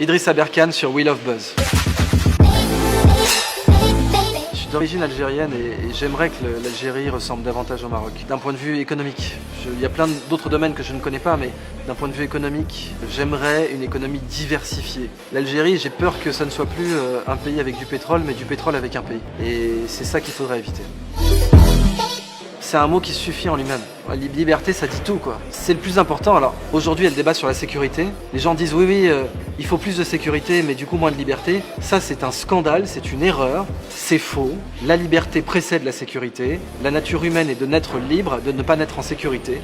Idriss Aberkane sur We Love Buzz. Je suis d'origine algérienne et j'aimerais que l'Algérie ressemble davantage au Maroc. D'un point de vue économique, il y a plein d'autres domaines que je ne connais pas, mais d'un point de vue économique, j'aimerais une économie diversifiée. L'Algérie, j'ai peur que ça ne soit plus un pays avec du pétrole, mais du pétrole avec un pays. Et c'est ça qu'il faudrait éviter. C'est un mot qui suffit en lui-même. Liberté, ça dit tout, quoi. C'est le plus important. Alors, aujourd'hui, il y a le débat sur la sécurité. Les gens disent, oui, il faut plus de sécurité, mais du coup, moins de liberté. Ça, c'est un scandale, c'est une erreur, c'est faux. La liberté précède la sécurité. La nature humaine est de naître libre, de ne pas naître en sécurité.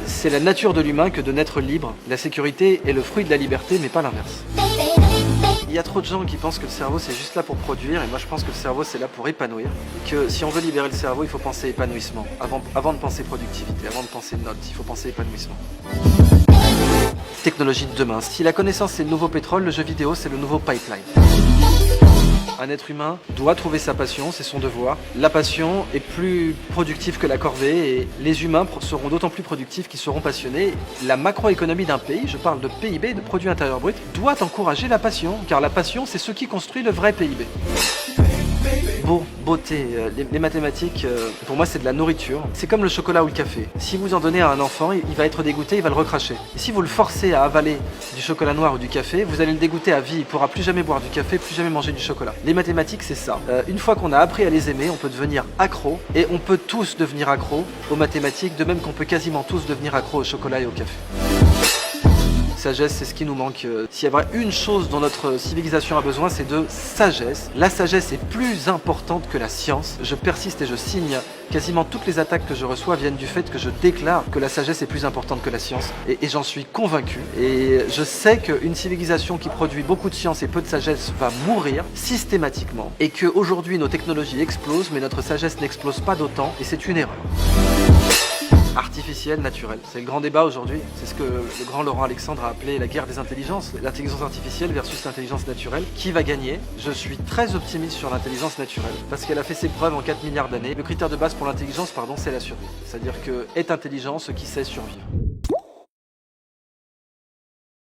C'est la nature de l'humain que de naître libre. La sécurité est le fruit de la liberté, mais pas l'inverse. Il y a trop de gens qui pensent que le cerveau c'est juste là pour produire, et moi je pense que le cerveau c'est là pour épanouir. Et que si on veut libérer le cerveau, il faut penser épanouissement. Avant de penser productivité, avant de penser note, il faut penser épanouissement. Technologie de demain. Si la connaissance c'est le nouveau pétrole, le jeu vidéo c'est le nouveau pipeline. Un être humain doit trouver sa passion, c'est son devoir. La passion est plus productive que la corvée et les humains seront d'autant plus productifs qu'ils seront passionnés. La macroéconomie d'un pays, je parle de PIB, de produit intérieur brut, doit encourager la passion, car la passion c'est ce qui construit le vrai PIB. Beauté, les mathématiques, pour moi c'est de la nourriture. C'est comme le chocolat ou le café. Si vous en donnez à un enfant, il va être dégoûté, il va le recracher. Et si vous le forcez à avaler du chocolat noir ou du café, vous allez le dégoûter à vie. Il pourra plus jamais boire du café, plus jamais manger du chocolat. Les mathématiques c'est ça. Une fois qu'on a appris à les aimer, on peut devenir accro. Et on peut tous devenir accro aux mathématiques, de même qu'on peut quasiment tous devenir accro au chocolat et au café. Sagesse, c'est ce qui nous manque. S'il y avait une chose dont notre civilisation a besoin, c'est de sagesse. La sagesse est plus importante que la science. Je persiste et je signe. Quasiment toutes les attaques que je reçois viennent du fait que je déclare que la sagesse est plus importante que la science. Et j'en suis convaincu. Et je sais qu'une civilisation qui produit beaucoup de science et peu de sagesse va mourir systématiquement. Et qu'aujourd'hui, nos technologies explosent, mais notre sagesse n'explose pas d'autant. Et c'est une erreur. Artificiel, naturel. C'est le grand débat aujourd'hui. C'est ce que le grand Laurent Alexandre a appelé la guerre des intelligences. L'intelligence artificielle versus l'intelligence naturelle. Qui va gagner? Je suis très optimiste sur l'intelligence naturelle parce qu'elle a fait ses preuves en 4 milliards d'années. Le critère de base pour l'intelligence, c'est la survie. C'est-à-dire que est intelligent ce qui sait survivre.